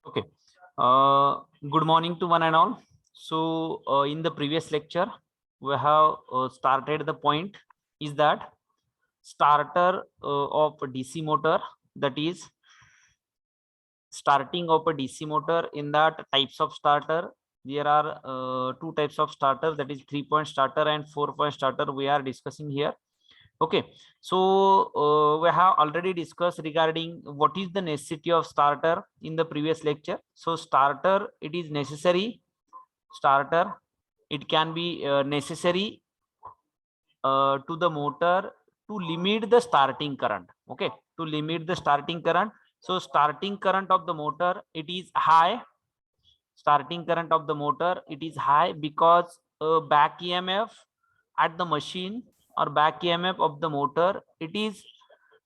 Okay. Good morning to one and all. So, in the previous lecture, we have started the point is that starter of a DC motor, that is starting of a DC motor. In that types of starter, there are two types of starter, that is 3-point starter and 4-point starter we are discussing here. Okay, so we have already discussed regarding what is the necessity of starter in the previous lecture. So starter, it is necessary. Starter, it can be necessary to the motor to limit the starting current. Okay, to limit the starting current. So starting current of the motor, it is high. Starting current of the motor, it is high because back EMF at the machine or back EMF of the motor, it is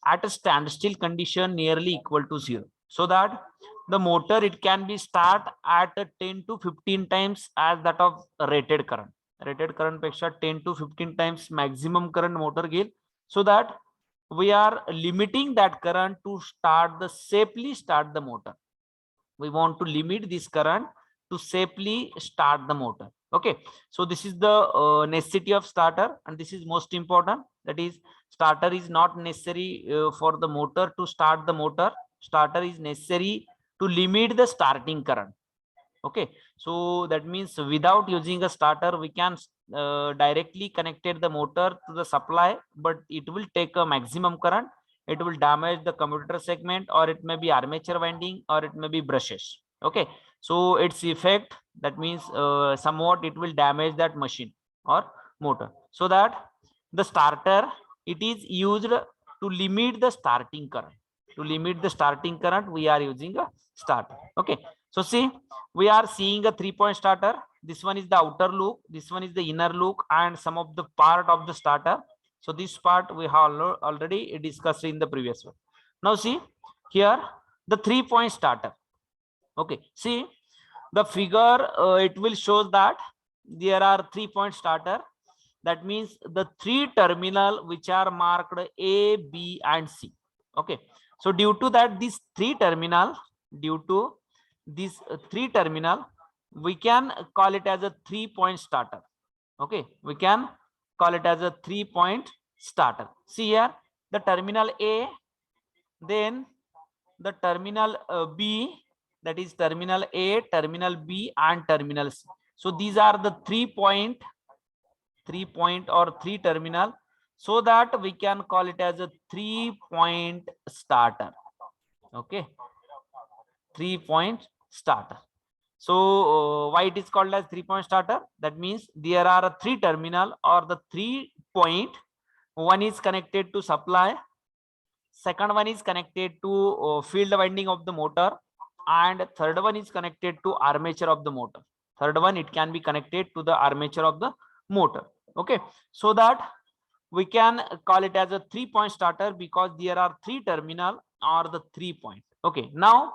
at a standstill condition nearly equal to 0, so that the motor, it can be start at a 10 to 15 times as that of rated current. Rated current peksha 10 to 15 times maximum current motor gain, so that we are limiting that current to safely start the motor. We want to limit this current to safely start the motor. Okay, so this is the necessity of starter, and this is most important. That is, starter is not necessary for the motor to start the motor. Starter is necessary to limit the starting current. Okay, so that means without using a starter, we can directly connected the motor to the supply, but it will take a maximum current. It will damage the commutator segment, or it may be armature winding, or it may be brushes. Okay, so its effect, that means somewhat it will damage that machine or motor. So that the starter, it is used to limit the starting current. To limit the starting current, we are using a starter. Okay, so see, we are seeing a 3-point starter. This one is the outer loop, this one is the inner loop, and some of the part of the starter. So this part we have already discussed in the previous one. Now see here, the 3-point starter. Okay, see the figure, it will show that there are 3-point starter. That means the 3 terminal which are marked A, B and C. Okay, so due to that, these 3 terminal, due to this 3 terminal, we can call it as a 3-point starter. Okay, we can call it as a 3-point starter. See here, the terminal A, then the terminal B, that is terminal A, terminal B and terminal C. So these are the 3-point or 3 terminal, so that we can call it as a 3-point starter. Okay, 3-point starter. So why it is called as 3-point starter? That means there are 3 terminal or the 3 point. One is connected to supply, second one is connected to field winding of the motor, and third one is connected to armature of the motor. Third one, it can be connected to the armature of the motor. Okay, so that we can call it as a 3-point starter because there are 3 terminal or the 3 point. Okay, now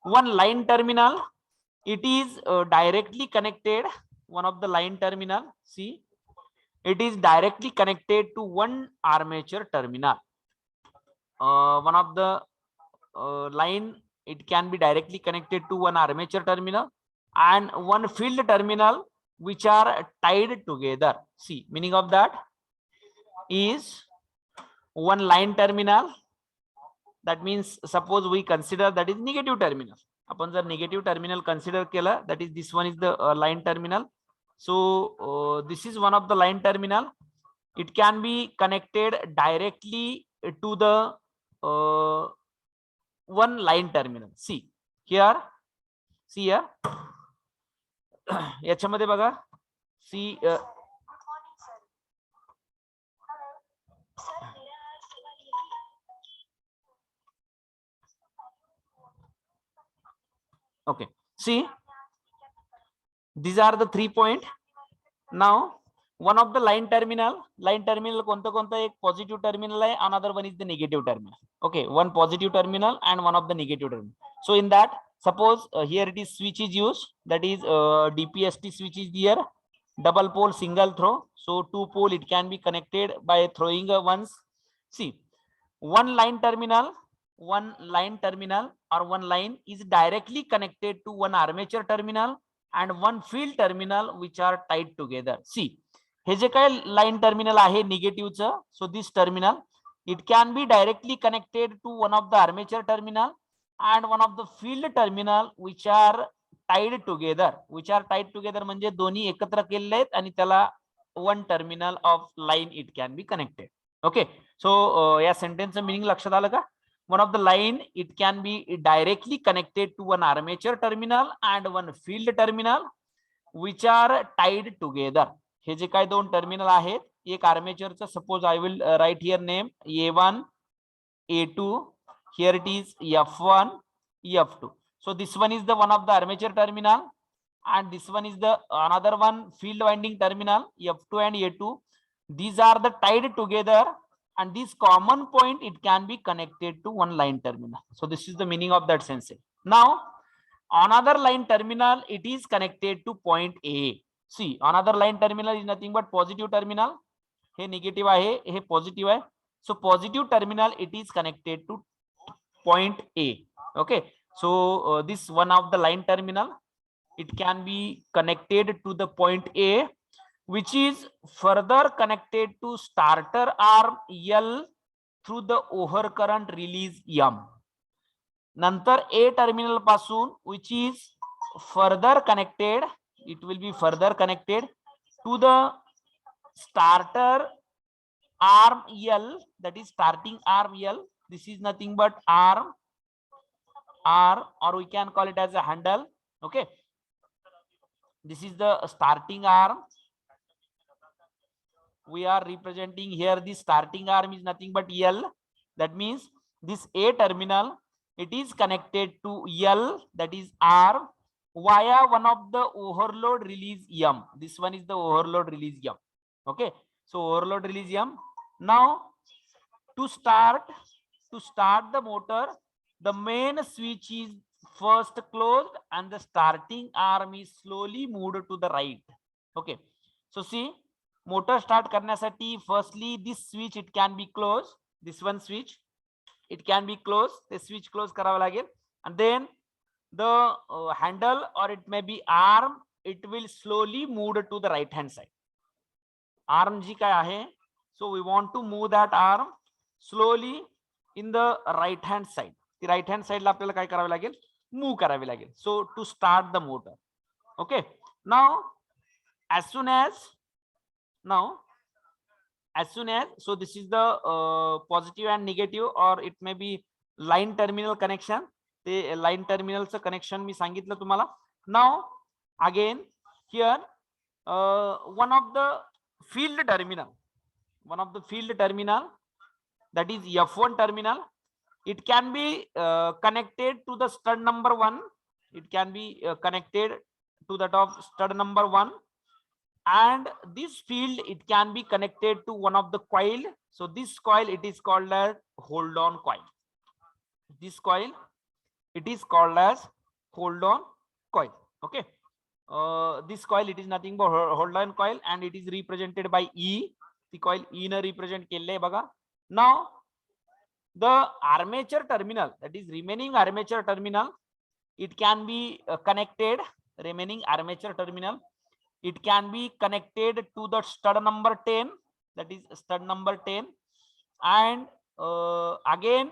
one line terminal, it is directly connected. One of the line terminal, see, it is directly connected to one armature terminal. One of the line, it can be directly connected to one armature terminal and one field terminal, which are tied together. See, meaning of that is one line terminal. That means suppose we consider that is negative terminal. Upon the negative terminal consider kela, that is this one is the line terminal. So this is one of the line terminal. It can be connected directly to the one line terminal. See here, see here. याच्यामध्ये बघा, see okay, see, these are the 3 point. Now one of the line terminal कोणतं कोणतं, एक positive terminal आहे, another one is the negative terminal. Okay, one positive terminal and one of the negative terminal. So in that, suppose here it is switch is used, that is DPST switch is there, double pole, single throw. So 2 pole, it can be connected by throwing once. See, one line terminal, one line terminal or one line is directly connected to one armature terminal and one field terminal which are tied together. See, हे जे काय line terminal आहे निगेटिव्हचं, so this terminal it can be directly connected to one of the armature terminal and one of the field terminal which are tied together. Which are tied together म्हणजे दोन्ही एकत्र केलेले आहेत आणि त्याला one terminal of line it can be connected. Okay, so या sentence meaning लक्षात आलं का? One of the line it can be directly connected to one armature terminal and one field terminal which are tied together. हे जे काय दोन terminal आहेत, एक आर्मेचरचं, suppose I will write here name A1 A2, here it is F1 F2. So this one is the one of the armature terminal and this one is the another one field winding terminal F2 and A2. These are the tied together and this common point it can be connected to one line terminal. So this is the meaning of that sentence. Now another line terminal it is connected to point A. See, another line terminal is nothing but positive terminal. हे negative आहे, हे positive आहे. So positive terminal it is connected to point A. Okay, so this one of the line terminal it can be connected to the point A which is further connected to starter arm L through the overcurrent release M. नंतर A terminal पासून which is further connected, it will be further connected to the starter arm L, that is starting arm L. This is nothing but arm R, or we can call it as a handle. Okay, this is the starting arm. We are representing here the starting arm is nothing but L. That means this A terminal it is connected to L, that is R, via one of the overload release M. This one is the overload release M. Okay, so overload release M. Now to start the motor, the main switch is first closed and the starting arm is slowly moved to the right. Okay, so see, motor start करण्यासाठी firstly this switch it can be closed. This one switch it can be closed. The switch close करावा लागेल and then the handle or it may be arm it will slowly move to the right hand side. Arm जी काय आहे, so we want to move that arm slowly in the right hand side. The right hand side ला आपल्याला काय करावे लागेल, move करावे लागेल. So to start the motor. Okay, now as soon as so this is the positive and negative or it may be line terminal connection. The line terminal connection मी सांगितलं तुम्हाला. Now again here one of the field terminal that is F1 terminal, it can be connected to the stud number 1. It can be connected to that of stud number 1 and this field it can be connected to one of the coil. So this coil it is called as hold on coil. This coil it is called as hold on coil. Okay, this coil it is nothing but hold on coil and it is represented by E. The coil E na represent केले बघा. Now the armature terminal, that is remaining armature terminal, it can be connected, remaining armature terminal it can be connected to the stud number 10, that is stud number 10 and again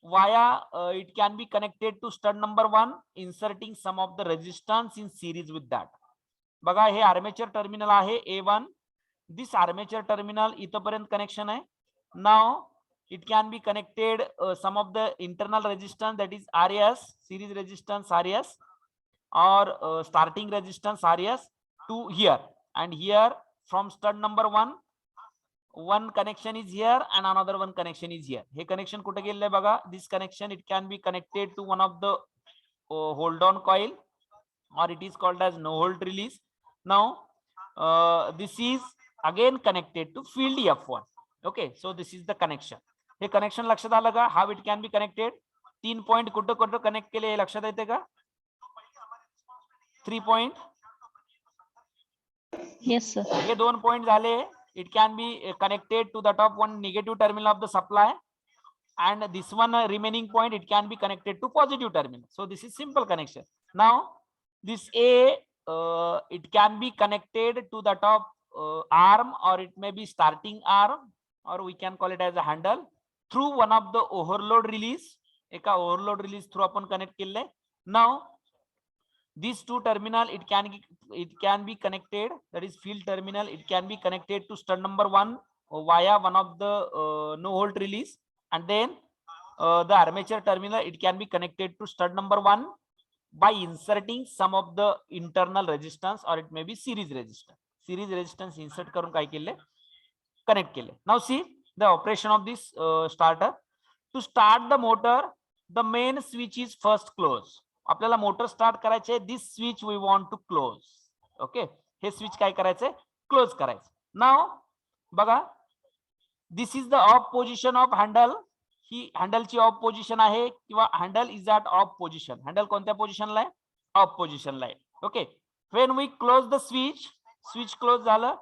via it can be connected to stud number 1 inserting some of the resistance in series with that. बघा हे armature terminal आहे A1. This armature terminal इथपर्यंत connection आहे. Now it can be connected some of the internal resistance, that is RS, series resistance RS or starting resistance RS to here, and here from stud number 1 one connection is here and another one connection is here. Hey connection कुठे गेले बघा. This connection it can be connected to one of the hold on coil or it is called as no hold release. Now this is again connected to field F1. Okay, so this is the connection. Hey connection लक्षात आलं का, how it can be connected. 3 point कुठे कुठे connect केले हे लक्षात येते का? 3 point. Yes sir. हे 2 point झाले. It can be connected to the top one negative terminal of the supply and this one remaining point, it can be connected to positive terminal. So this is simple connection. Now this A, it can be connected to the top arm, or it may be starting arm, or we can call it as a handle, through one of the overload release. एका overload release through आपण connect केले. Now these two terminal, it can be connected, that is field terminal, it can be connected to stud number 1 via one of the no volt release, and then the armature terminal, it can be connected to stud number 1 by inserting some of the internal resistance, or it may be series resistance insert करून काय केले, connect केले. Now see the operation of this starter. To start the motor, the main switch is first closed. आपल्याला motor start करायचे, this switch we want to close. Okay, हे switch काय करायचंय, close करायचं. नाव बघा, this is the off position of handle. ही हँडलची off position आहे, किंवा handle is at off position. Handle कोणत्या पोझिशनला आहे, ऑफ पोझिशनला आहे. Okay, when we close the switch, switch close झालं,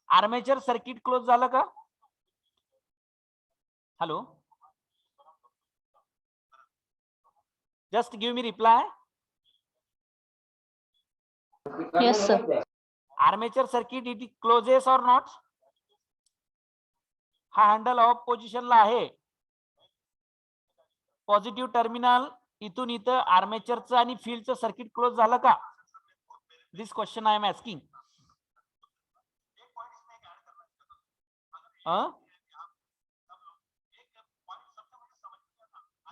आर्मेचर सर्किट क्लोज झालं का? Hello, just give me reply. Yes, sir. Armature circuit, it closes or not? हा handle off पोझिशनला आहे, पॉझिटिव्ह टर्मिनल इथून इथं आर्मेचरचं आणि फील्डचं सर्किट क्लोज झालं का? This question I am asking.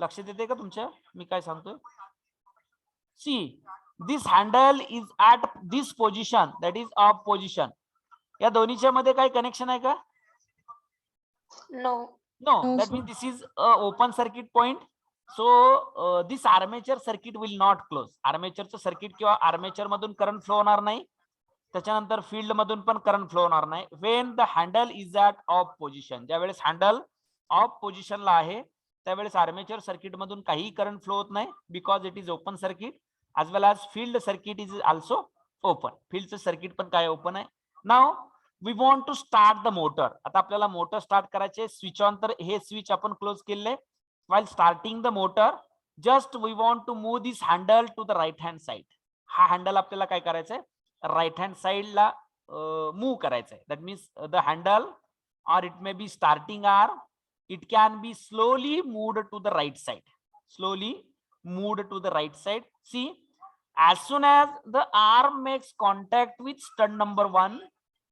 लक्षात येते का तुमच्या मी काय सांगतोय? See, this handle is at this position, that is off position. या दोन्हीच्या मध्ये काय कनेक्शन आहे का? No. No, that means this is a open circuit point. So this armature circuit will not close. आर्मेचरचं सर्किट किंवा आर्मेचर मधून current flow होणार नाही, त्याच्यानंतर फील्ड मधून पण करंट फ्लो होणार नाही. When the handle is at off position, ज्यावेळेस हँडल ऑफ पोझिशनला आहे त्यावेळेस आर्मेचर सर्किट मधून काही करंट फ्लो होत नाही, because it is open circuit, as well as field circuit is also open. फील्डचं सर्किट पण काय ओपन आहे. Now we want to start the motor. आता आपल्याला मोटर स्टार्ट करायचे, स्विच ऑन, तर हे स्विच आपण क्लोज केले. while starting the motor, just we want to move this handle to the right hand side. हा हँडल आपल्याला काय करायचंय, राईट हँड साइडला मूव्ह करायचंय. That means the handle, or it may be starting arm, it can be slowly moved to the right side. Slowly moved to the right side. See, as soon as the arm makes contact with stud number 1,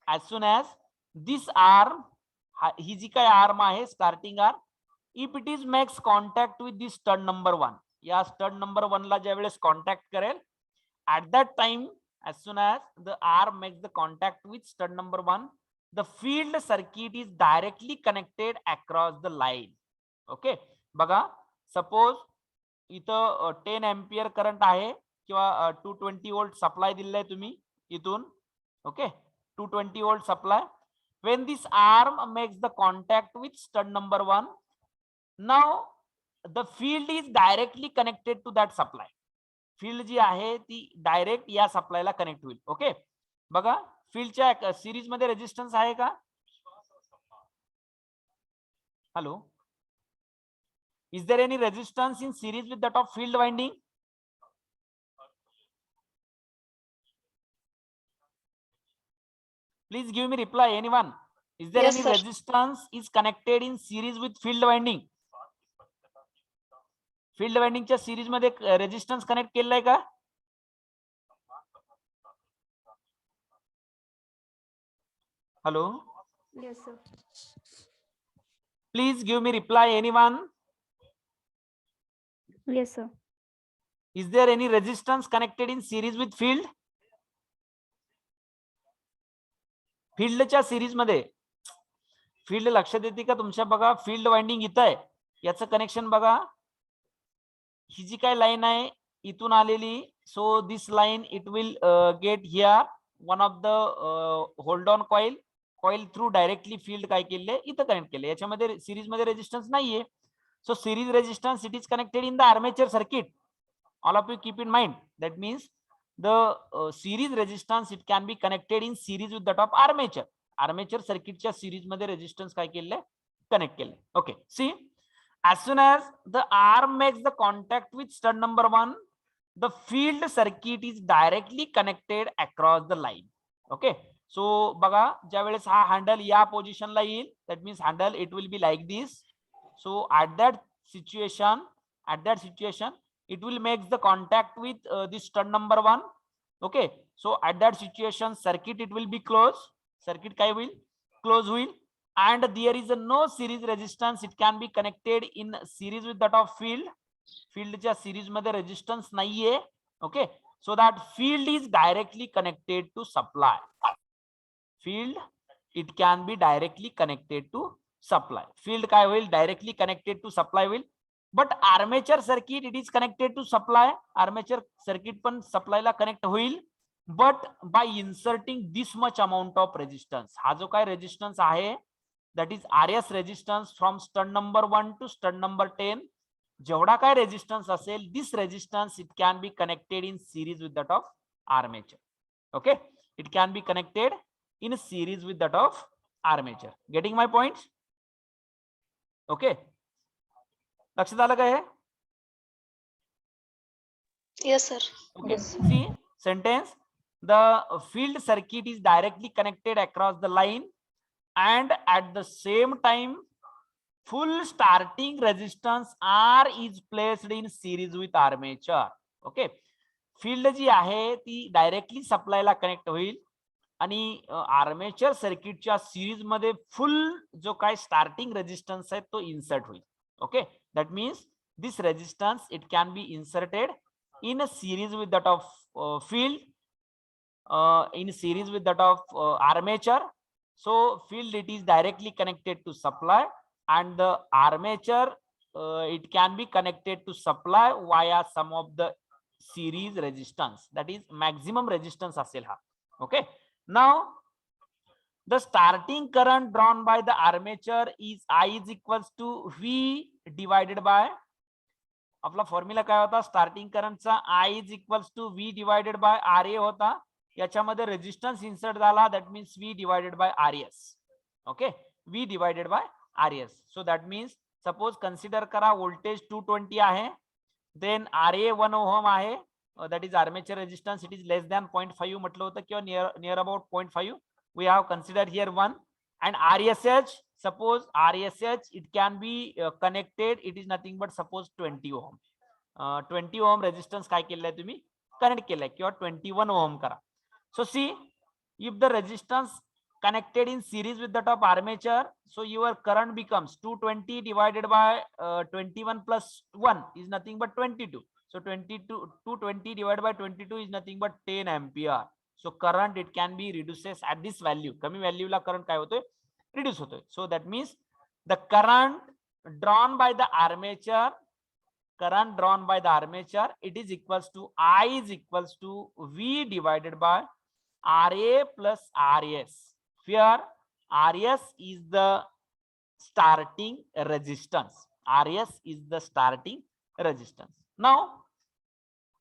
as soon as this arm, ही जी काय arm आहे starting arm, if it is makes contact with this stud number 1, या stud number 1 ला ज्यावेळेस contact करेल, at that time, as soon as the arm makes the contact with stud number 1, the field circuit is directly connected across the line. Okay, बघा, suppose इथं 10 ampere current आहे, किंवा 220 volt supply दिलाय तुम्ही इथून. Okay, 220 volt supply. when this arm makes the contact with stud number 1, now the field is directly connected to that supply. Field जी आहे ती डायरेक्ट या सप्लायला कनेक्ट होईल. ओके, बघा, फील्डच्या सिरीज मध्ये रेजिस्टन्स आहे का? Hello, is there any resistance in series with that of field winding? Please give me reply, anyone. Is there Yes, any sir. resistance is connected in series with field winding? Field वाइंडिंगच्या series मध्ये resistance connect केलेला का? Hello, Yes, sir. Please give me reply, anyone. Yes, sir. Is there any resistance connected in series with field? फील्डच्या series मध्ये field लक्षात येते का तुमच्या? बघा, फील्ड वाइंडिंग इथं आहे, याचं कनेक्शन बघा, ही जी काय लाईन आहे इथून आलेली, so this line it will get here one of the hold on coil, coil through directly field काय केले इथं कनेक्ट केले. याच्यामध्ये सिरीज मध्ये रेजिस्टन्स नाहीये, so series resistance it is connected in the armature circuit. All of you keep in mind, that means the series resistance it can be connected in series with that of armature. Armature circuit च्या series मध्ये resistance काय केले, connect केले. Okay, C, as soon as the arm makes the contact with stud number 1, the field circuit is directly connected across the line. Okay, so बघा ज्या वेळेस हा handle या पोझिशनला येईल, that means handle it will be like this. So at that situation it will make the contact with this stud number 1. Okay, so at that situation circuit it will be closed, circuit काय होईल, close होईल, and there is no series resistance, it can be connected in series with that of fieldच्या series मध्ये resistance नाहीये. Okay, so that field is directly connected to supply. Field it can be directly connected to supply. Field काय होईल, directly connected to supply होईल. But armature circuit it is connected to supply. Armature circuit पण supply ला connect होईल, but by inserting this much amount of resistance. हा जो काय resistance आहे, that is RS resistance from stud number 1 to stud number 10. जेवढा काय resistance असेल, this resistance it can be connected in series with that of armature. Okay, it can be connected in series with that of armature. Getting my point? Okay, लक्षात आलं काय? Yes, sir. Okay, see sentence, the field circuit is directly connected across the line, and at the same time full starting resistance R is placed in series with armature. Okay, field जी आहे ती directly सप्लायला connect होईल आणि armature सर्किटच्या series मध्ये full जो काय starting resistance आहे तो इन्सर्ट होईल. Okay, that means this resistance it can B inserted in a series with that of field, in series with that of armature. So field it is directly connected to supply, and the armature it can be connected to supply via some of the series resistance, that is maximum resistance असेल हा. Okay, now the starting current drawn by the armature is I is equals to V divided by, आपला formula काय होता, starting करंटचा I is equals to V divided by RA होता, याच्यामध्ये resistance insert झाला, that means V divided by RS. Okay, V divided by RS. So that means suppose consider करा voltage 220 आहे, then RA 1 ohm आहे, that is armature resistance, it is less than 0.5 म्हटलं होतं किंवा near about 0.5. We have consider here 1, and RSH, suppose RSH it can be connected, it is nothing but suppose 20 ohm. 20 ohm resistance काय केलंय तुम्ही connect केलंय किंवा 21 ohm करा. So see, if the resistance connected in series with that of armature, so your current becomes 220 divided by 21 plus 1 is nothing but 22. So 220 divided by 22 is nothing but 10 ampere. So current it can be reduces at this value. कमी value ला current काय होतोय, reduce होतोय. So that means the current drawn by the armature, it is equals to I is equals to V divided by RA plus RS. Here RS is the starting resistance. RS is the starting resistance. Now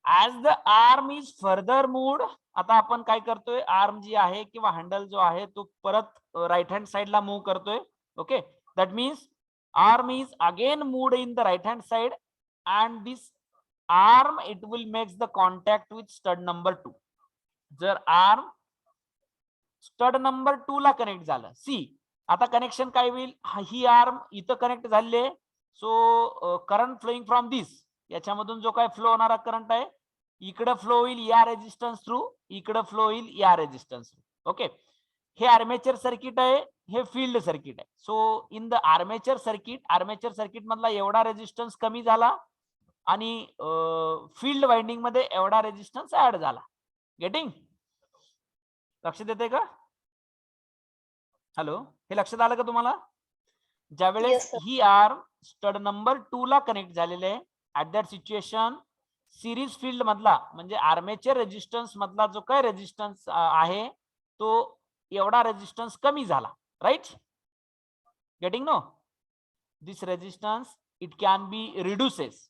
as the arm is further moved, आता आपण काय करतोय, arm जी आहे किंवा handle जो आहे तो परत राइट हँड साइड ला मूव करतोय. Okay, that means arm is again moved in the right hand side, and this arm it will makes the contact with stud number 2. जर आर्म स्टड नंबर 2 ला connect झालं, सी आता connection काय होईल, ही arm इथं connect झाले, so current flowing from this, याच्यामधून जो काय फ्लो होणारा करंट आहे इकडे फ्लो होईल या रेजिस्टन्स थ्रू, इकडे फ्लो होईल या रेजिस्टन्स थ्रू. ओके, हे आर्मेचर सर्किट आहे, हे फील्ड सर्किट आहे. सो इन द आर्मेचर सर्किट मधला एवढा रेजिस्टन्स कमी झाला आणि फील्ड वाइंडिंग मध्ये एवढा रेजिस्टन्स ऍड झाला. गेटिंग, लक्षात येते का? हॅलो, हे लक्षात आलं का तुम्हाला? ज्यावेळेस ही आर्म स्टड नंबर 2 ला कनेक्ट झालेले आहे, at that situation series field मधला म्हणजे आर्मेचर रेजिस्टन्स मधला जो काय रेजिस्टन्स आहे तो एवढा रेजिस्टन्स कमी झाला. Right, getting no? This resistance it can be reduces,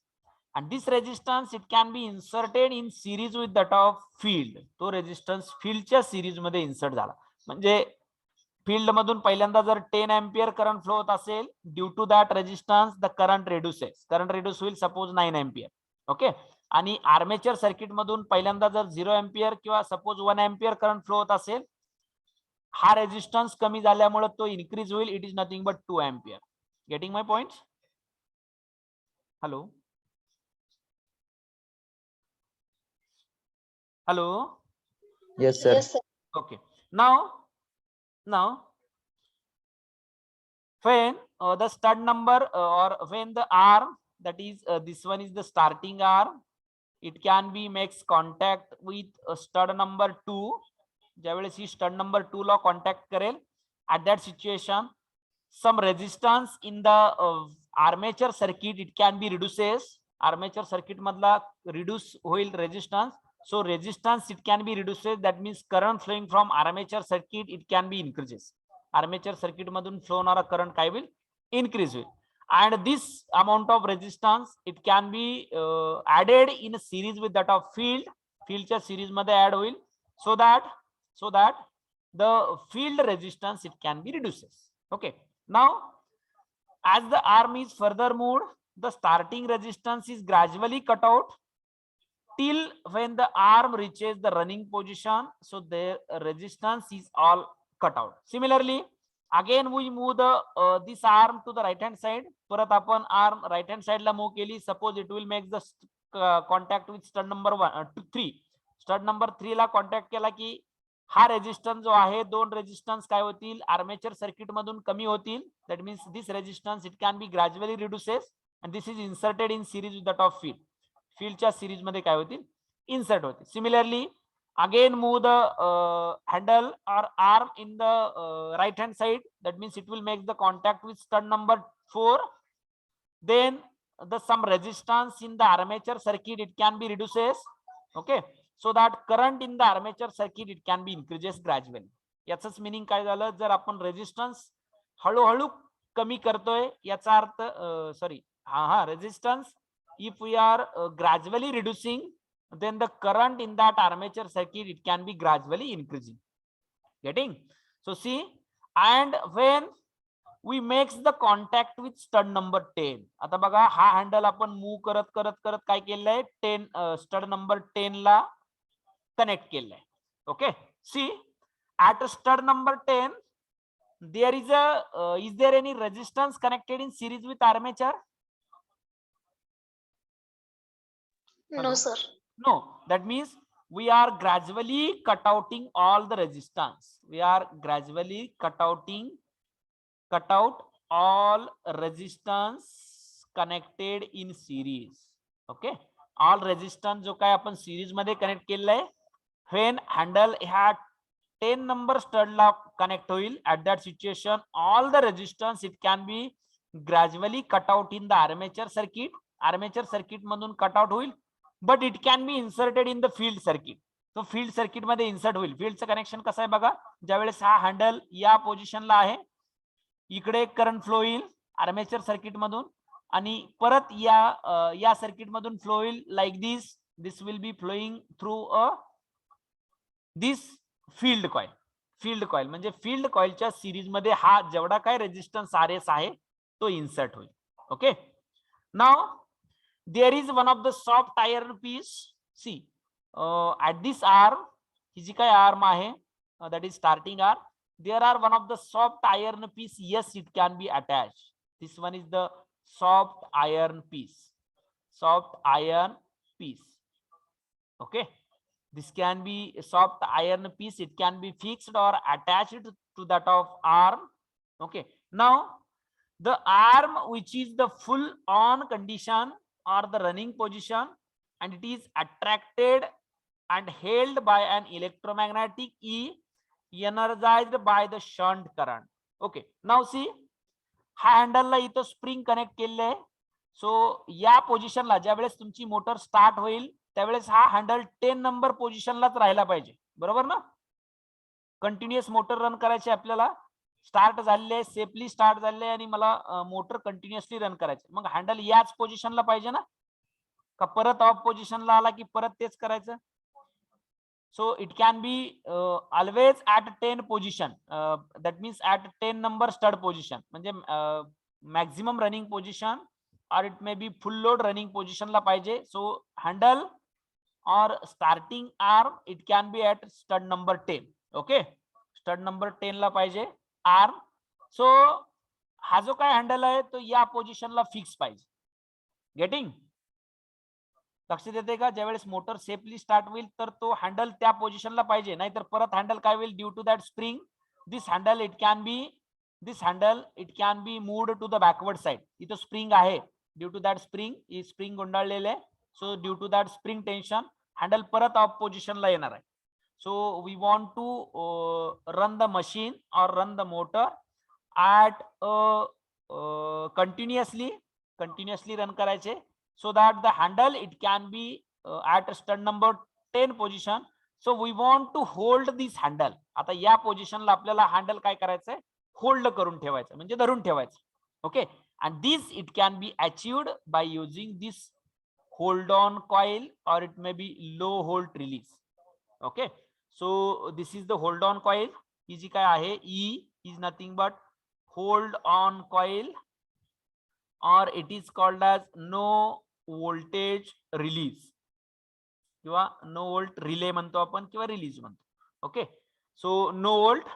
and this resistance it can be inserted in series with that of field. तो रेजिस्टन्स फील्डच्या सिरीज मध्ये इन्सर्ट झाला, म्हणजे फील्ड मधून पहिल्यांदा जर 10 एम्पियर करंट फ्लो होत असेल, due to that resistance the current reduces, current reduce होईल सपोज 9 एम्पियर. ओके. आणि आर्मेचर सर्किट मधून पहिल्यांदा जर 0 एम्पियर किंवा सपोज 1 एम्पियर करंट फ्लो होत असेल, हा रेजिस्टन्स कमी झाल्यामुळे तो इन्क्रीज होईल. It is nothing but 2 ampere. Getting my point? Hello hello. Yes, sir. Yes, sir. Okay. Now, when the stud number or when the arm, that is this one is the starting arm, it can be makes contact with stud number 2. ज्यावेळेस ही stud number 2 ला contact करेल, at that situation some resistance in the armature circuit it can be reduces. Armature circuit मधला reduce होईल resistance. So resistance it can be reduces, that means current flowing from armature circuit it can be increases. Armature circuit मधून flow होणारा current काय होईल? Increase होईल. And this amount of resistance it can be added in a series with that of field. Fieldच्या series मध्ये add होईल, so that the field resistance it can be reduces. Okay. Now as the arm is further moved, the starting resistance is gradually cut out till when the arm reaches the running position, so the resistance is all cut out. Similarly, again we move the this arm to the right hand side. परत आपण arm right hand side ला move केली, suppose it will make the contact with stud number 3. Stud number 3 La contact केला की हा resistance जो आहे, दोन resistance काय होतील? आर्मेचर सर्किट मधून कमी होतील. That means this resistance it can be gradually reduces and this is inserted in series with that of field. फील्डच्या सिरीज मध्ये काय होतील? इन्सर्ट होतील. Similarly again move the handle or arm in the right hand side, that means it will make the contact with stud number 4. Then the some resistance in the armature circuit it can be reduces. Okay, so that current in the armature circuit it can be increases gradually. याचंच meaning काय झालं? जर आपण resistance हळूहळू कमी करतोय याचा अर्थ resistance if we are gradually reducing, then the current in that armature circuit it can be gradually increasing. Getting? So see, and when we makes the contact with stud number 10. आता बघा, हा handle आपण move करत करत करत काय केलंय? 10 stud number 10 ला कनेक्ट केलंय. Okay. See, at stud number 10 there is there any resistance connected in series with armature? No, sir. No, that means we are gradually cut outing all the resistance. We are gradually cut out all resistance connected in series. Okay, all resistance जो काय आपण series मध्ये connect केलंय, when handle ह्या 10 number stud ला connect होईल, at that situation all the resistance it can be gradually cut out in the armature circuit. Armature circuit मधून cut out होईल, but it can be inserted in the field circuit. तो field circuit मध्ये insert होईल. फील्डचं connection कसं आहे बघा, ज्यावेळेस हा हँडल या पोझिशनला आहे, इकडे करंट फ्लो होईल आर्मेचर सर्किट मधून आणि परत या सर्किट मधून फ्लो होईल like this will be flowing through this field coil. Field coil म्हणजे फील्ड कॉइलच्या सिरीज मध्ये हा जेवढा काय रेजिस्टन्स RS आहे तो इन्सर्ट होईल. Okay. Now there is one of the soft iron piece. See, at this arm, ही जी काय arm आहे, that is starting arm, there are one of the soft iron piece. Yes, it can be attached. This one is the soft iron piece. Soft iron piece. Okay, this can be a soft iron piece. It can be fixed or attached to that of arm. Okay, now the arm which is the full on condition or the running position, and it is attracted and held by an electromagnetic E energized by the shunt current. Okay, now see, हा हँडलला इथं spring connect केलेलं आहे. सो या पोझिशनला ज्यावेळेस तुमची motor start होईल त्यावेळेस हा हँडल 10 नंबर पोझिशनलाच राहायला पाहिजे. बरोबर ना? कंटिन्युअस मोटर रन करायची आपल्याला, स्टार्ट झालेले आहे, सेफली स्टार्ट झालेले आहे आणि मला मोटर कंटिन्युअसली रन करायचे, मग हँडल याच पोझिशनला पाहिजे ना? का परत ऑफ पोझिशनला आला की परत तेच करायचं? So it can be always at 10 position. That means at 10 number stud position. म्हणजे maximum running position or it may be full load running position ला पाहिजे. So handle or starting arm it can be at stud number 10. Okay, stud number 10 ला पाहिजे arm. So हा जो काय handle आहे तो या पोझिशनला फिक्स पाहिजे. गेटिंग? लक्षात येते का? ज्यावेळेस मोटर सेफली स्टार्ट होईल तर तो हँडल त्या पोझिशनला पाहिजे, नाहीतर परत हँडल काय होईल, due to that spring this handle it can be moved to the backward side. इथं स्प्रिंग आहे, ड्यू टू दॅट स्प्रिंग गुंडाळलेले, so due to that spring tension handle परत ऑफ पोझिशनला येणार आहे. So we want to run the machine और run the motor at continuously run करायचे, so that the handle it can be at stud number 10 position. So we want to hold this handle. आता या पोझिशनला आपल्याला handle काय करायचंय, hold करून ठेवायचं, म्हणजे धरून ठेवायचं. Okay, and this it can be achieved by using this hold on coil or it may be low volt release. Okay, so this is the hold on coil. ही जी काय आहे, E is nothing but hold on coil or it is called as no voltage release किंवा no volt relay म्हणतो आपण किंवा release म्हणतो. Okay, so no volt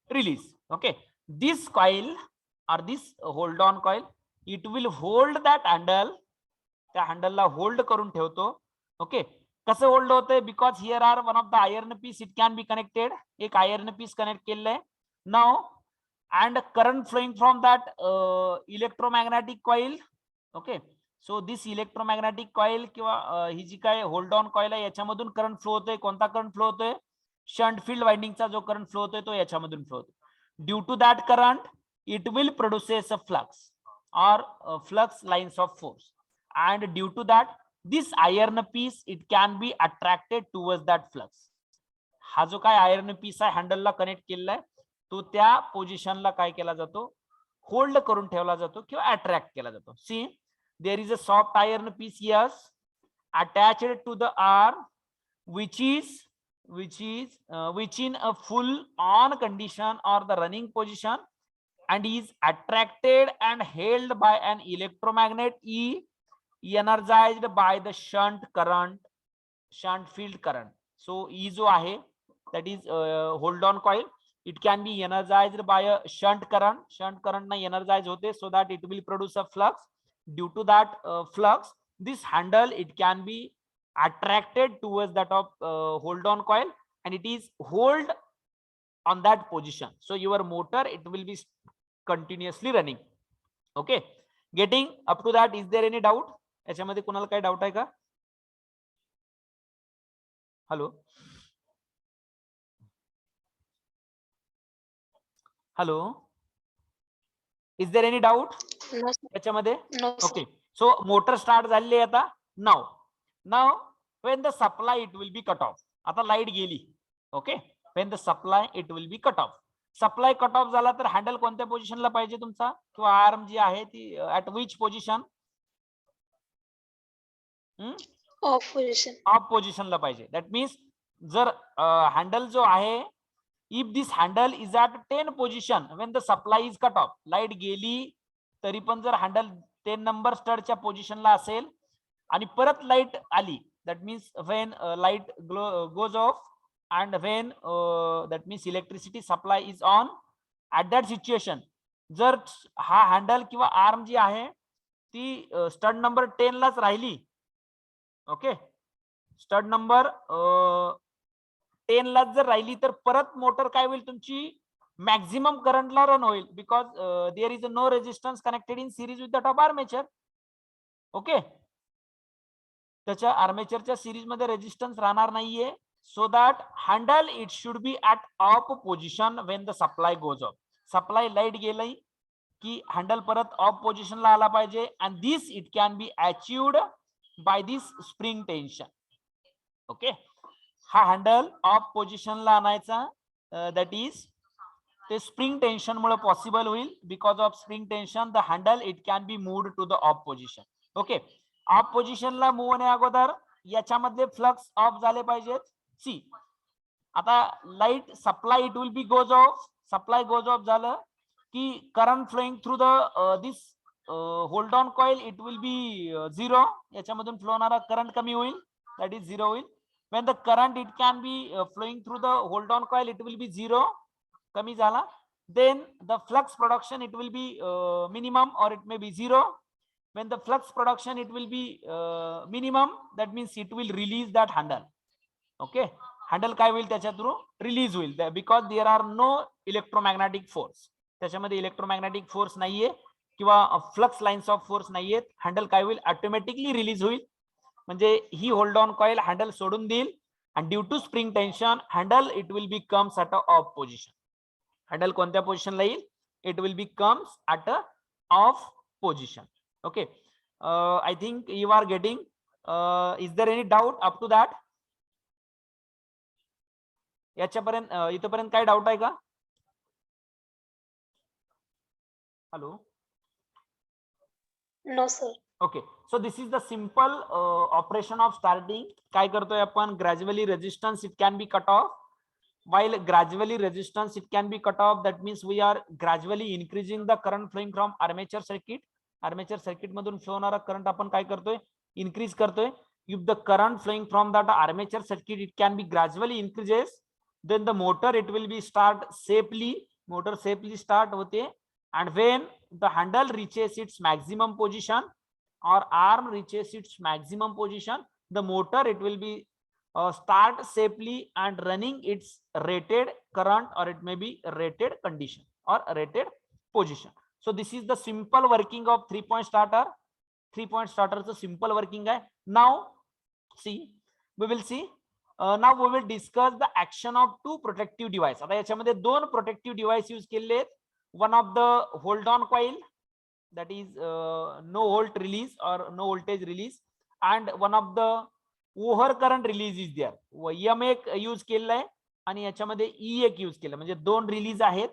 release. Okay, this coil और this hold on coil it will hold that handle, त्या हँडलला hold करून ठेवतो. ओके, कसं होल्ड होतंय, because here are one of the iron piece it can be connected. एक iron piece connect केलेलं आहे नाव, and current flowing from that electromagnetic coil. Okay, so this electromagnetic coil किंवा ही जी काय होल्ड ऑन कॉइल आहे याच्यामधून current flow होतोय. कोणता current flow होतोय, शंट फील्ड वाइंडिंगचा जो करंट फ्लो होतोय तो याच्यामधून फ्लो होतोय. Due to that current it will produces a flux or flux lines of force, and due to that this iron piece it can be attracted towards that flux. हा जो काय iron piece आहे हँडलला connect केलेला आहे तो त्या पोझिशनला काय केला जातो, होल्ड करून ठेवला जातो किंवा अट्रॅक्ट केला जातो. See, there is a soft iron piece yes attached to the arm which in a full on condition or the running position and is attracted and held by an electromagnet E energized by the shunt field current. So E जो आहे that is hold on coil, it can be energized by a shunt current na energize hote, so that it will produce a flux. Due to that flux this handle it can be attracted towards that of hold on coil and it is hold on that position. So your motor it will be continuously running. Okay, getting up to that, is there any doubt? याच्यामध्ये कोणाला काही doubt आहे का? Hello hello, is there any doubt याच्यामध्ये? Okay, सो motor start झालेली आहे आता. नाव when the supply it will be cut off. आता लाईट गेली. Okay, when the supply it will be cut off. Supply cut off झाला तर हँडल कोणत्या पोझिशनला पाहिजे तुमचा, किंवा आर्म जी आहे ती ऍट विच पोझिशन? ऑफ पोझिशनला पाहिजे. दॅट मीन्स जर हँडल जो आहे, if this handle is at 10 position when the supply is cut off, light गेली तरी पण जर हँडल 10 नंबर स्टडच्या पोझिशनला असेल आणि परत लाईट आली, that means when light goes off and when that means electricity supply is on, at that situation जर हा हँडल किंवा आर्म जी आहे ती स्टड नंबर 10 लाच राहिली, ओके, स्टड नंबर 10 लाच जर राहिली तर परत मोटर काय होईल तुमची, मॅक्झिमम करंटला रन होईल, because there is no resistance connected in series with the top armature. Okay, त्याच्या आर्मेचरच्या सिरीज मध्ये रेजिस्टन्स राहणार नाहीये. So that handle it should be at off position when the supply goes off. Supply light गेली की handle परत off पोझिशनला आला पाहिजे, and this it can be achieved by this spring tension. Okay, हा हँडल ऑफ पोझिशनला आणायचा, that is ते स्प्रिंग टेन्शन मुळे पॉसिबल होईल. Because of spring tension the handle it can be moved to the off position. Okay, off पोझिशनला move होण्या अगोदर याच्यामध्ये फ्लक्स ऑफ झाले पाहिजेत. सी, आता light supply it will be goes off, supply goes off झालं की current flowing through the this hold on coil it will be 0, याच्यामधून फ्लो होणारा करंट कमी होईल, दॅट इज 0 होईल. when the current it can be flowing through the hold on coil it will be 0, kami zala. Then the flux production it will be minimum or it may be 0. When the flux production it will be minimum, that means it will release that handle. Okay, handle काय होईल त्याच्या through release होईल, because there are no electromagnetic force, त्याच्यामध्ये electromagnetic force नाहीये किंवा flux lines of force नाहीयेत. Handle काय होईल ऑटोमॅटिकली रिलीज होईल, म्हणजे ही होल्ड ऑन कॉइल हँडल सोडून देईल आणि due to spring tension handle it will be comes at a off position. Handle कोणत्या पोझिशनला येईल, it will be comes at a off position. Okay, I think you are getting. Is there any doubt up to that? याच्यापर्यंत इथपर्यंत काय doubt आहे का? Hello. No sir. Okay, so this is the simple operation of starting. काय करतोय आपण, gradually resistance it can be cut off. While gradually resistance it can be cut off, that means we are gradually increasing the current flowing from armature circuit. Armature circuit मधून flow होणारा current आपण काय करतोय, increase करतोय. If the current flowing from that armature circuit it can be gradually increases, then the motor it will be start safely, motor safely start होते. And when the handle reaches its maximum position or arm reaches its maximum position, the motor it will be start safely and running its rated current or it may be rated condition or rated position. So this is the simple working of 3-point starter. 3-point starter is a simple working guy. Now see, we will see. Now we will discuss the action of two protective device. आता याच्यामध्ये दोन protective device use केलेले आहेत. One of the hold on coil, that is no volt release or no voltage release, and one of the over current release is there. M एक use केलेला आहे आणि याच्यामध्ये E एक यूज केलं, म्हणजे दोन रिलीज आहेत.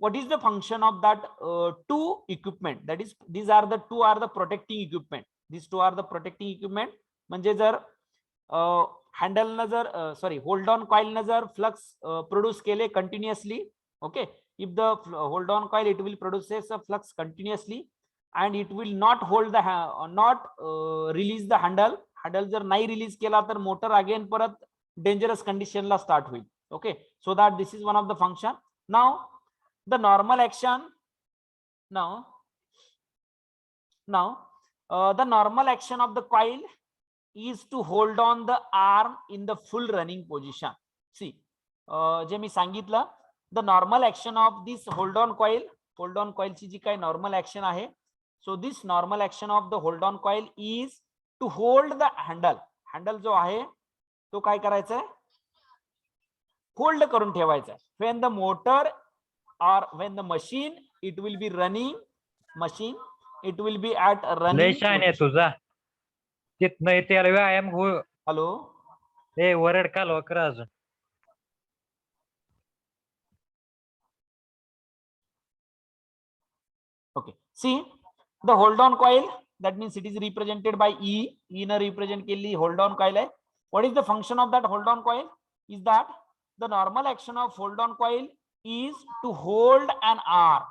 What is the function of that two equipment? That is, these are the two are the protecting equipment. These two are the protecting equipment. म्हणजे जर हँडल न जर सॉरी होल्ड ऑन कॉइल न जर फ्लक्स प्रोड्यूस केले continuously, okay, if the hold on coil it will produces a flux continuously and it will not hold the release the handle. Handle जर नाही release केला तर motor again परत dangerous condition ला start होईल. Okay, so that this is one of the function. Now the normal action, now the normal action of the coil is to hold on the arm in the full running position. See, जे मी सांगितलं, the normal action of this hold on coil ची जी काही normal action आहे, so this normal action of the hold on coil is to hold the handle जो आहे तो काय करायचा आहे, होल्ड करून ठेवायचा आहे. when the motor or when the machine it will be running, it will be at running. लय छान आहे तुझा, तिथनं त्याला व्यायाम हो. हॅलो, ए वरड कालवा कर अजून. okay, see the hold on coil, that means it is represented by E. E na represent केली hold on coil है. What is the function of that hold on coil? Is that the normal action of hold on coil is to hold an arm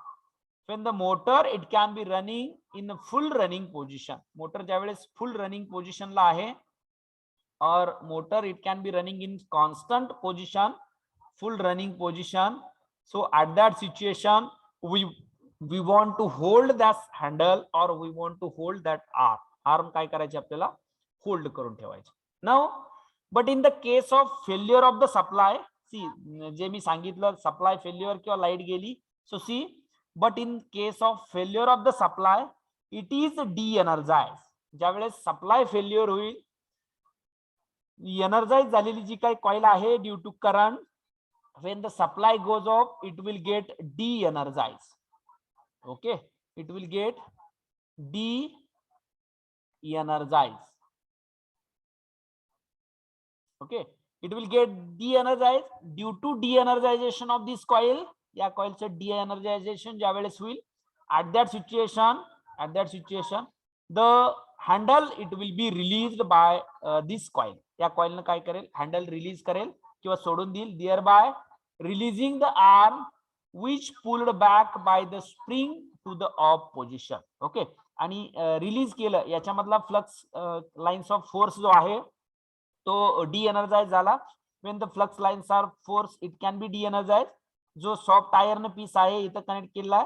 when the motor it can be running in a full running position. Motor ज्यावेळेस full running position ला आहे, or motor it can be running in constant position, full running position. So at that situation we want to hold that handle or we want to hold that arm काय करायचे आपल्याला, hold करून ठेवायचे. Now but in the case of failure of the supply, see जे मी सांगितलं supply failure किंवा light गेली, so see, but in case of failure of the supply it is de-energized. ज्यावेळेस supply failure होईल, एनर्जाइज झालेली जी काही coil आहे due to current, when the supply goes off it will get de-energized. Okay, it will get de-energized. Okay, it will get de-energized due to de-energization of this coil. या कॉइलचे de-energization ज्यावेळेस होईल, at that situation the handle it will be released by this coil. या कॉइलने काय करेल, handle release करेल किंवा सोडून देईल, there by releasing the arm which pulled back by the spring to the off position. Okay, आणि रिलीज केलं याच्यामधला फ्लक्स लाईन्स ऑफ फोर्स जो आहे तो डी एनर्जाइज झाला. when the flux lines are force it can be de-energized. जो soft iron piece आहे इथं कनेक्ट केला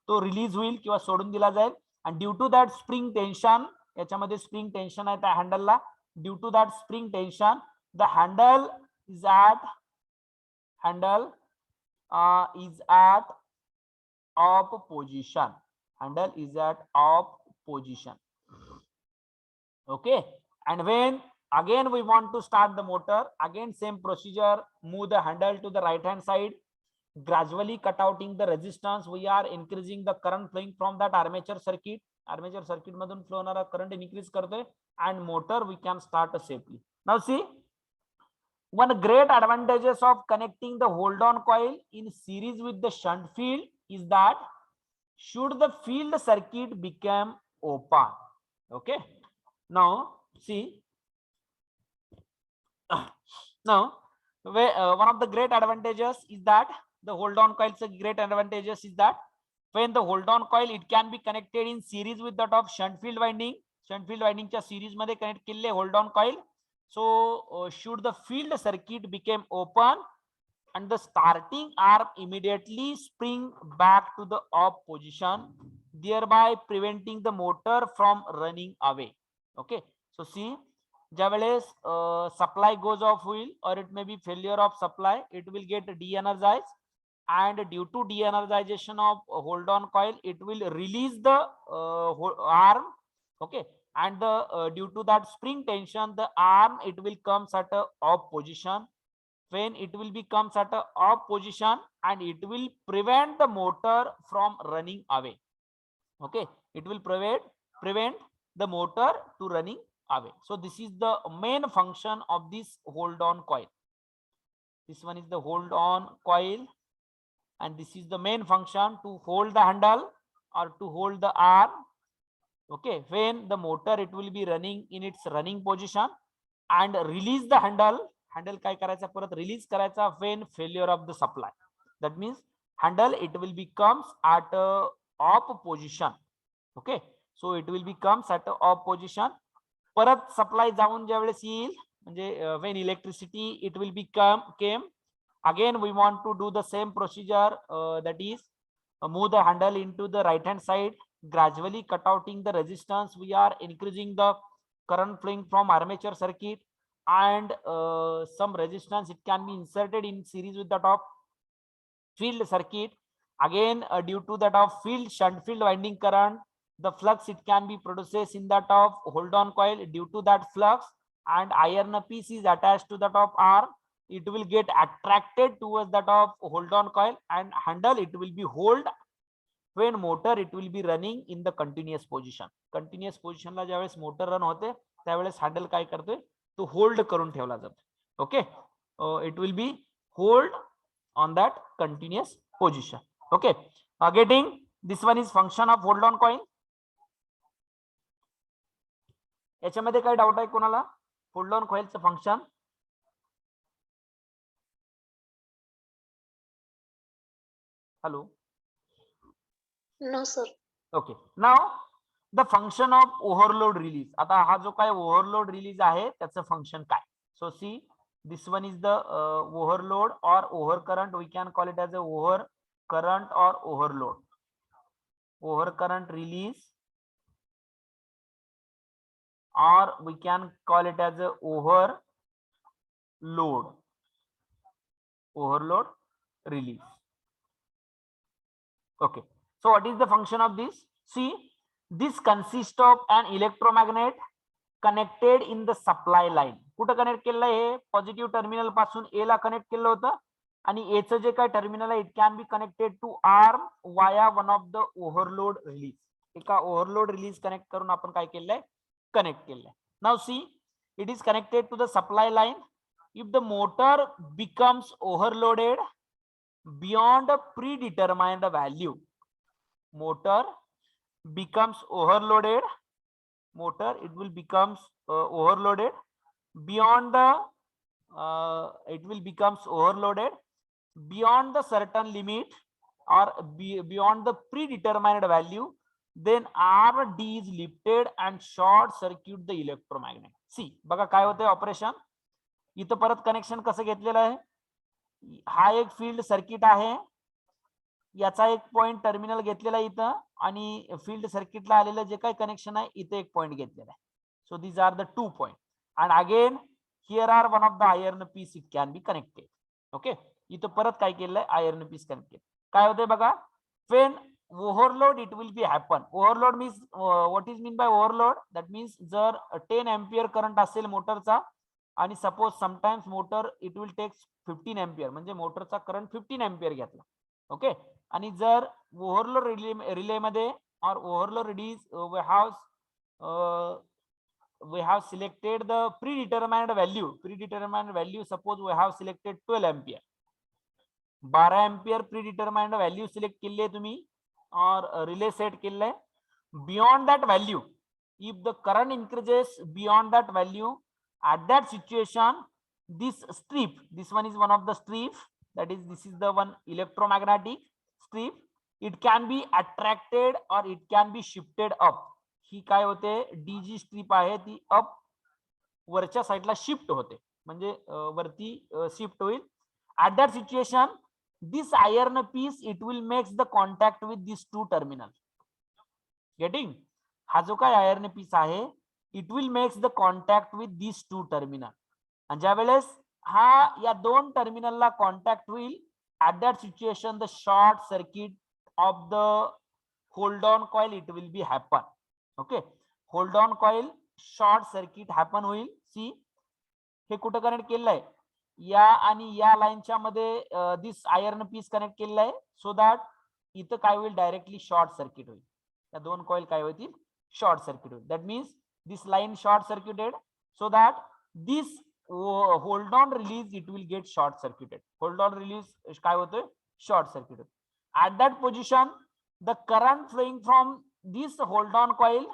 तो रिलीज होईल किंवा सोडून दिला जाईल. आणि due to that spring tension, याच्यामध्ये स्प्रिंग टेन्शन आहे त्या हँडलला, due to that spring tension the handle is at off position. Handle is at off position. Okay, and when again we want to start the motor, again same procedure, move the handle to the right hand side, gradually cut outing the resistance. We are increasing the current flowing from that armature circuit. Armature circuit madhun flow honara current increase करतोय and motor we can start safely. Now see, one great advantages of connecting the hold on coil in series with the shunt field is that should the field circuit become open. Okay, now see, now one of the great advantages is that the hold on coil's great advantages is that when the hold on coil it can be connected in series with that of shunt field winding. Shunt field winding च्या series मध्ये connect केलेले hold on coil. So should the field circuit become open and the starting arm immediately spring back to the off position, thereby preventing the motor from running away. Okay, so see, ज्यावेळेस supply goes off will or it may be failure of supply, it will get de-energized, and due to de-energization of hold on coil it will release the arm. Okay, and the due to that spring tension the arm it will comes at a off position. When it will be comes at a off position and it will prevent the motor from running away. Okay, it will prevent the motor to running away. So this is the main function of this hold on coil. This one is the hold on coil and this is the main function to hold the handle or to hold the arm. Okay, when the motor it will be running in its running position and release the handle काय करायचा परत release करायचा when failure of the supply. That means handle it will becomes at off position. Okay, so it will becomes at off position. परत supply जाऊन ज्यावेळेस येईल म्हणजे when electricity it will become came, again we want to do the same procedure, that is move the handle into the right hand side, gradually cut outing the resistance. We are increasing the current flowing from armature circuit and some resistance it can be inserted in series with that of field circuit. Again due to that of field shunt field winding current, the flux it can be produces in that of hold on coil. Due to that flux and iron piece is attached to that of arm, it will get attracted towards that of hold on coil and handle it will be hold when motor it will be running in the continuous position. Continuous position ला ज्यावेळेस motor run होते त्यावेळेस handle काय करतोय तो hold करून ठेवला जातो. Okay, it will be hold on that continuous position. Okay, getting this one is function of hold on कॉइल. याच्यामध्ये काय डाऊट आहे कोणाला? होल्ड ऑन कॉइलचं function hello? No, sir. Okay, now the function of overload release. आता हा जो काय ओव्हरलोड रिलीज आहे त्याचं फंक्शन काय? So see, this one is the overload और over current. We can call it as a over current और overload. Over current release or we can call it as a overload release. Okay, so what is the function of this? See, this consists of an electromagnet connected in the supply line. कुठं connect केलेलं आहे? Positive terminal पासून ए ला connect केलं होतं आणि ए चं जे काय terminal आहे it can be connected to arm via one of the overload release. एका ओव्हरलोड रिलीज कनेक्ट करून आपण काय केलंय? कनेक्ट केलंय. Now see, it is connected to the supply line. If the motor becomes overloaded beyond a predetermined value, motor becomes overloaded, it will becomes overloaded beyond the it will becomes overloaded beyond the certain limit or beyond the predetermined value, then RD is lifted and short circuit the electromagnet. See बघा काय होते operation. इथं परत connection कसं घेतलेलं आहे. हा एक फील्ड सर्किट आहे, याचा एक पॉइंट टर्मिनल घेतलेला आहे इथं, आणि फील्ड सर्किटला आलेलं जे काही कनेक्शन आहे इथे एक पॉइंट घेतलेला आहे. So these are the 2 point and again here are one of the iron piece it can be connected. Okay, इथं परत काय केलंय, आयर्न पीस कनेक्टेड. काय होते बघा, when overload it will be happen. Overload means what is mean by overload? That means जर 10 ampere current असेल मोटरचा आणि suppose sometimes motor it will take 15 ampere, म्हणजे मोटरचा करंट 15 एम्पियर घेतला. ओके, आणि जर ओव्हरलोड रिले मध्ये और overload release we have selected the predetermined value. Suppose we have selected 12 ampere, 12 ampere predetermined value select केली आहे तुम्ही और रिले सेट केलंय. Beyond that value, if the current increases beyond that value, at that situation this strip, this one is one of the strip, that is this is the one electromagnetic strip, it can be attracted or it can be shifted up. ही काय होते, D G strip आहे ती up वरच्या साईडला shift होते, म्हणजे वरती shift होईल. at that situation this iron piece it will makes the contact with these two terminal. getting, हा जो काय आयर्न पीस आहे it will makes the contact with these two terminal, आणि ज्या वेळेस हा या दोन टर्मिनलला कॉन्टॅक्ट होईल, at that situation the short circuit of the hold on coil it will be happen. okay, hold on coil short circuit happen होईल. सी हे कुठं कनेक्ट केलंय, या आणि या लाईनच्या मध्ये दिस आयर्न पीस कनेक्ट केलेलं आहे, सो दॅट इथं काय होईल, डायरेक्टली शॉर्ट सर्किट होईल. या दोन कॉइल काय होतील, शॉर्ट सर्किट होईल. That means this line short circuited, so that this hold on release it will get short circuited. Hold on release काय होतोय, short circuited. At that position the current flowing from this hold on coil,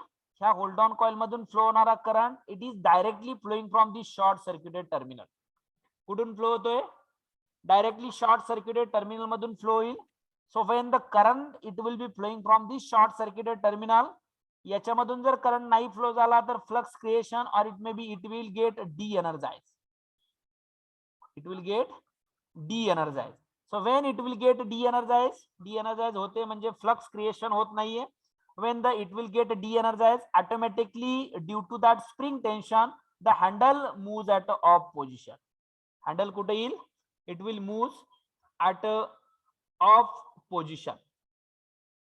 ह्या hold on coil मधून flow होणारा current it is directly flowing from this short circuited terminal. कुठून flow होतोय, directly short circuited terminal मधून flow होईल. So when the current it will be flowing from this short circuited terminal, याच्यामधून जर current नाही flow झाला तर flux creation और it may be it will get de energise, it will get de energise. So when it will get de energise होते म्हणजे flux creation होत नाहीये. when the it will get de-energized, automatically due to that spring tension the handle moves at a off position. handle कुठे येईल, it will move at a off position.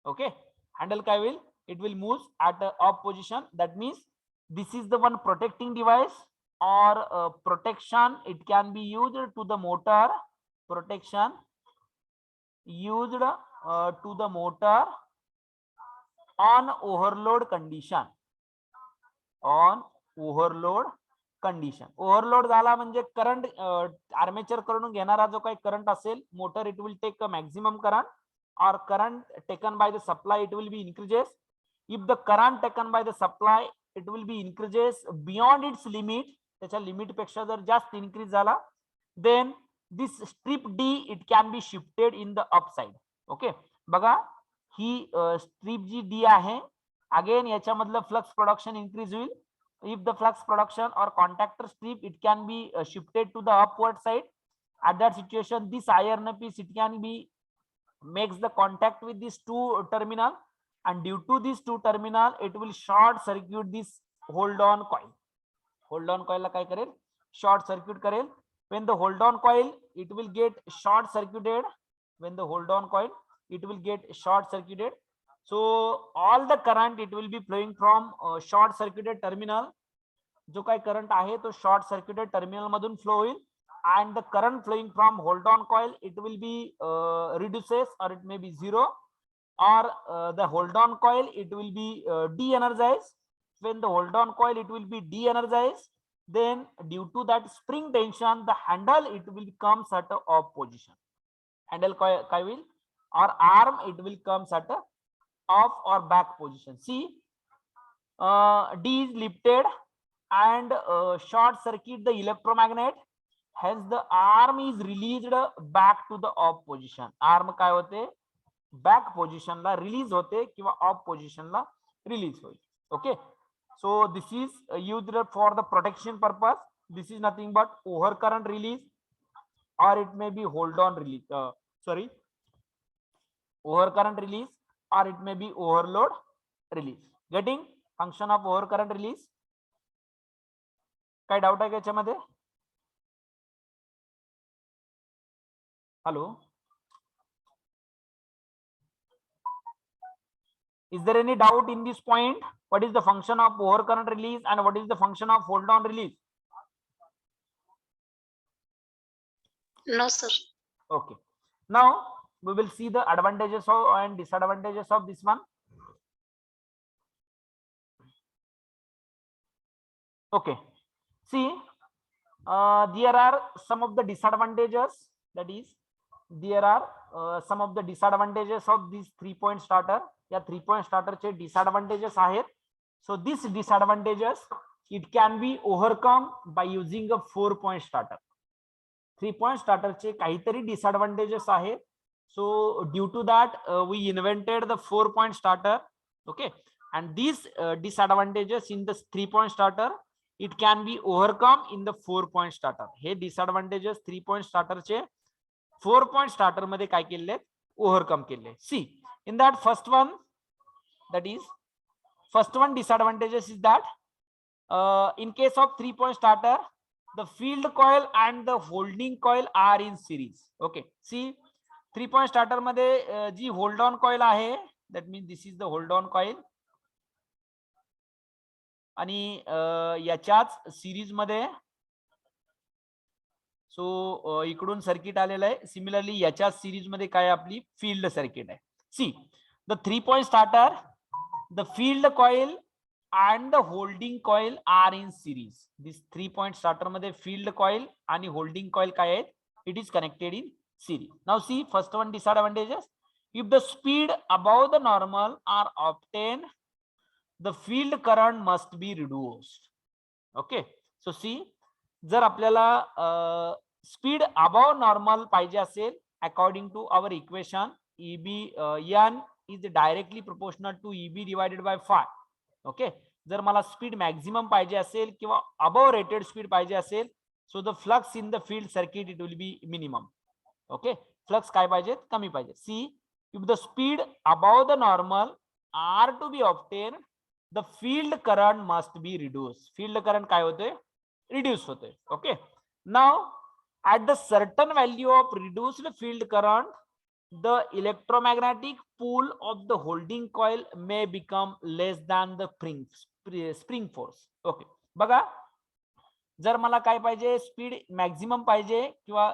okay, handle काय होईल, it will move at a off position. that means this is the one protecting device or protection it can be used to the motor, protection used to the motor on overload condition. on overload condition, overload झाला म्हणजे current armature कडून घेणारा जो काही current असेल motor, it will take a maximum current और current taken by the supply it will be increases. If the current taken by the supply it will be increases beyond its limit, त्याच्या limit पेक्षा जर जास्त increase झाला, then this strip D it can be shifted in the up side. Okay, बघा ही strip जी D आहे, again याच्यामधलं फ्लक्स प्रोडक्शन इनक्रीज होईल. if the flux production or contactor strip it can be shifted to the upward side, at that situation this iron piece it can be makes the contact with these two terminal, and due to these two terminal it will short circuit this hold on coil. hold on coil ला काय करेल, short circuit करेल. when the hold on coil it will get short circuited, when the hold on coil it will get short circuited, so all the current it will be flowing from short circuited terminal. जो काही current आहे तो short circuited terminal मधून flow होईल, and the current flowing from hold on coil it will be reduces or it may be zero, or the hold on coil it will be de-energized. when the hold on coil it will be de-energized, then due to that spring tension the handle it will comes at a off position. handle काय will or arm it will comes at a off or back position. see D is lifted and short circuit the electromagnet, hence the arm is released back to the off position. Arm काय होते, back पोझिशनला release होते किंवा of पोझिशनला release होईल. Okay, so this is used for the protection purpose. This is nothing but overcurrent release, or it may be hold on release, overcurrent release, or it may be overload release. Getting function of overcurrent release? काय doubt आहे का याच्यामध्ये? Hello, is there any doubt in this point? What is the function of overcurrent release and what is the function of hold on release? No, sir. Okay, now we will see the advantages of and disadvantages of this one. Okay, see, there are some of the disadvantages. That is, there are some of the disadvantages of this 3-point starter. या 3-point starter चे disadvantages आहेत. So these disadvantages, it can be overcome by using a 4-point starter. 3-point starter चे काहीतरी disadvantages आहेत. So due to that, we invented the 4-point starter. Okay, and these disadvantages in the 3-point starter, it can be overcome in the 4-point starter. Hey disadvantages 3-point starter चे 4-point starter मध्ये काय केले, overcome केले. See, in that first one, that is, first one disadvantages is that in case of 3-point starter, the field coil and the holding coil are in series. Okay, see, 3-point starter मध्ये जी hold on coil आहे, that means this is the hold on coil, आणि याच्याच series मध्ये, सो इकडून circuit आलेलं आहे. Similarly याच्याच series मध्ये काय आपली फील्ड सर्किट आहे. सी, the 3-point starter, the field coil and the holding coil are in series. This 3-point starter मध्ये field coil आणि holding coil काय आहेत, it is connected in series. Now see, first one disadvantages. If the speed above the normal are obtained, the field current must be reduced. Okay, so see, जर आपल्याला speed above normal पाहिजे असेल, according to our equation, EB n is directly proportional to EB divided by phi. Okay, जर मला speed maximum पाहिजे असेल किंवा above rated speed पाहिजे असेल, so the flux in the field circuit it will be minimum. Okay, flux काय पाहिजे, कमी पाहिजे. See, if the speed above the normal are to be obtain, the field current must be reduce. Field current काय होते, reduce होते. Okay, now at the certain value of reduced field current, the electromagnetic pull of the holding coil may become less than the spring force. Okay, बघा, जर मला काय पाहिजे, speed maximum पाहिजे किंवा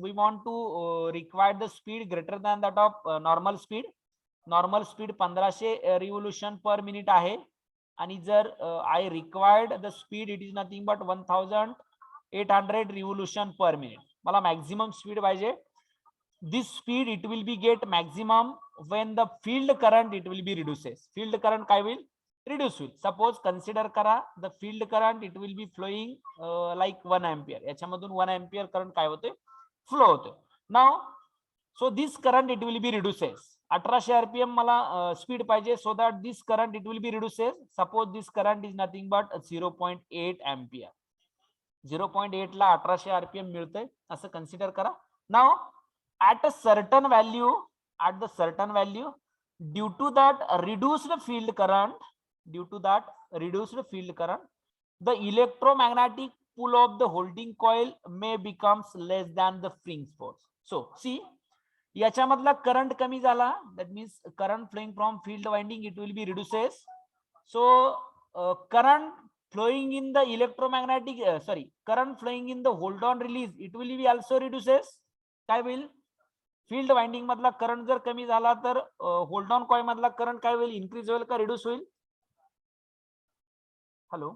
we want to require the speed greater than that of normal speed. Normal speed 1500 revolution per minute आहे, आणि जर I required the speed, it is nothing but 1800 revolution per minute. मला मॅक्झिमम स्पीड पाहिजे. This speed it will be get maximum when the field current it will be reduces. Field current काय होईल, reduce होईल. Suppose consider करा, the field current it will be flowing like 1 ampere. याच्यामधून 1 ampere current काय होते, flow होते. Now so this current it will be reduces. 1800 rpm मला speed पाहिजे, so that this current it will be reduces. Suppose this current is nothing but 0.8 ampere. 0.8 La 1800 rpm मिळतंय असं consider करा. Now at a certain value, due to that reduced field current, the electromagnetic pull of the holding coil may becomes less than the spring force. So see, याच्यामधला current कमी झाला, that means current flowing from field winding it will be reduces. So current flowing in the electromagnetic current flowing in the hold on release it will be also reduces. काय होईल, field winding मधला current जर कमी झाला तर hold on coil मधला current काय होईल, इन्क्रीज होईल का रिड्यूस होईल? हॅलो,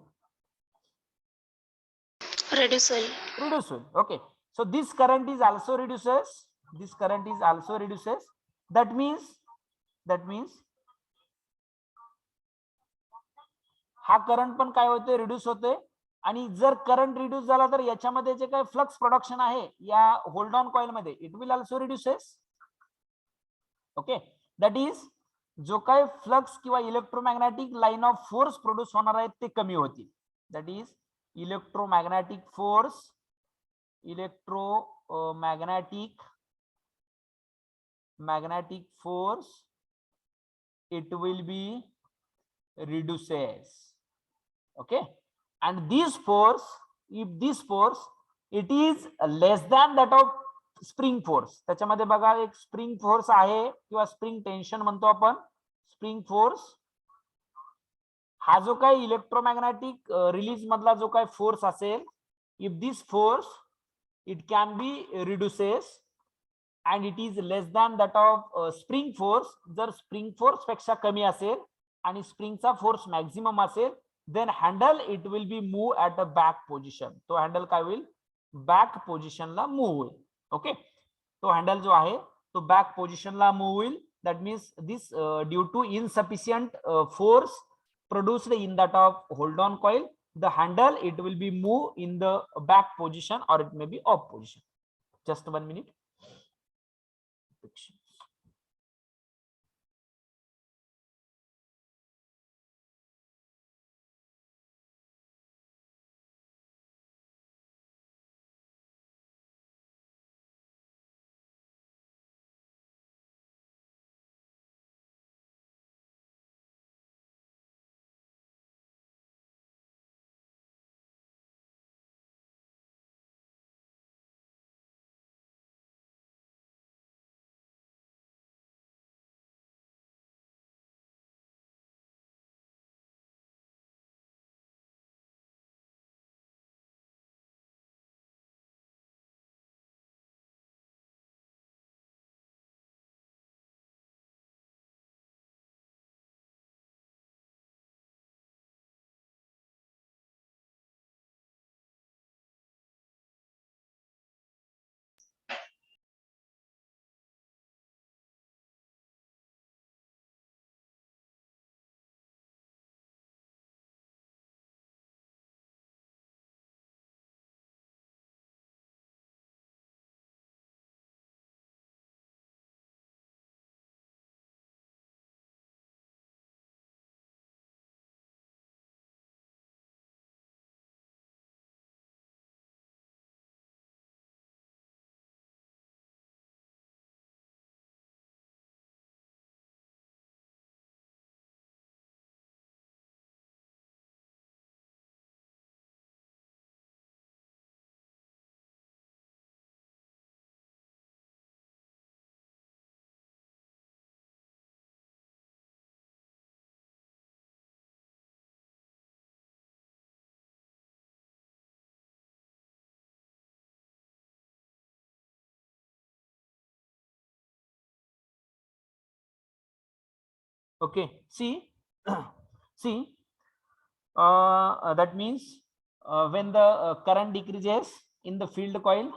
Reduce होईल. रिड्यूस होईल. Okay, so this current is also reduces. that means हा करंट पण काय होते, रिड्यूस होते. आणि जर करंट रिड्यूस झाला तर याच्यामध्ये जे काही फ्लक्स प्रोडक्शन आहे या होल्ड ऑन कॉइल मध्ये it will also reduces. Okay, that is जो काही फ्लक्स किंवा electromagnetic line of force produce होणार आहेत ते कमी होतील. That is electromagnetic force, magnetic force, it will be reduces. Okay, and this force, if this force it is less than that of spring force, त्याच्यामध्ये बघा एक spring force आहे किंवा स्प्रिंग टेन्शन म्हणतो आपण. स्प्रिंग फोर्स हा जो काही इलेक्ट्रोमॅग्नेटिक रिलीज मधला जो काही फोर्स असेल, if this force it can be reduces and it is less than that of spring force, जर स्प्रिंग फोर्स पेक्षा कमी असेल आणि स्प्रिंगचा फोर्स मॅक्झिमम असेल, then handle it will be move at a back position. तो handle काय होईल, back पोझिशनला मूव्ह होईल. ओके, तो हँडल जो आहे तो बॅक पोझिशनला मूव्ह होईल. That means this due to insufficient force produced in that of hold on coil, the handle it will be move in the back position or it may be off position. Just 1 minute. Okay, see, see, that means when the current decreases in the field coil,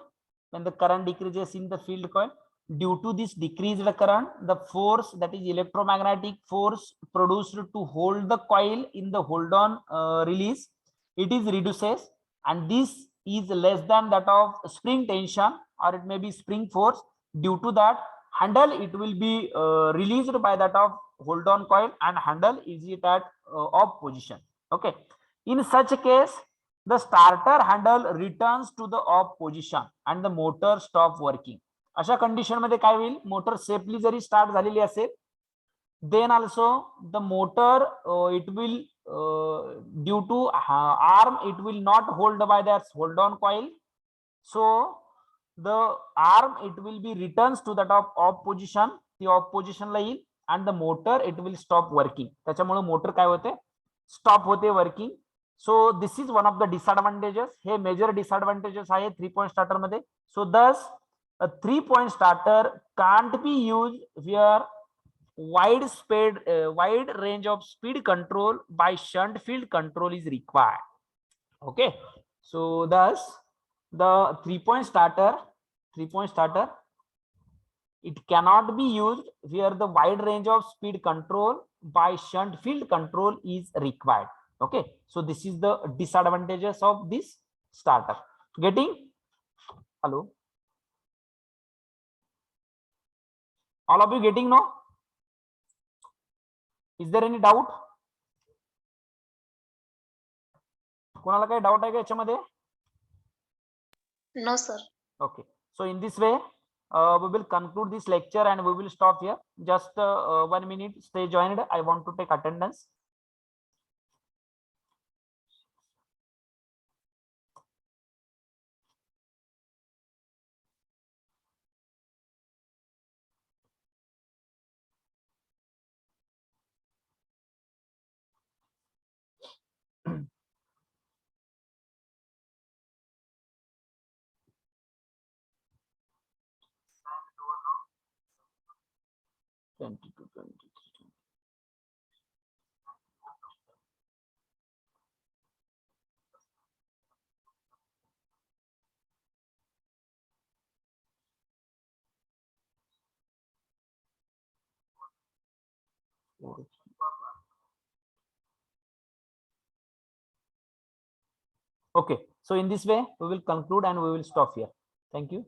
when the current decreases in the field coil, due to this decreased current, the force, that is electromagnetic force produced to hold the coil in the hold on release, it is reduces, and this is less than that of spring tension or it may be spring force. Due to that, handle it will be released by that of hold on coil and handle is it at off position. Okay, in such a case the starter handle returns to the off position and the motor stop working. अशा condition मध्ये काय होईल, motor safely जरी start झालेली असेल, then also the motor it will due to arm it will not hold by that hold on coil, so the arm it will be returns to that of off position, the off position ला येईल and the motor it will stop working. त्याच्यामुळे motor काय होते, stop होते working. So this is one of the disadvantages. हे major disadvantages आहे 3-point starter मध्ये. सो दस a 3-point starter can't be used where wide range of speed control by shunt field control is required. Okay, so thus the 3-point starter it cannot be used where the wide range of speed control by shunt field control is required. Okay, so this is the disadvantages of this starter. Getting? Hello? All of you getting? No? Is there any doubt? कोणाला काही doubt आहे का याच्यामध्ये? No, sir. Okay, so in this way we will conclude this lecture and we will stop here. Just 1 minute, stay joined. I want to take attendance. Okay, so in this way we will conclude and we will stop here. Thank you.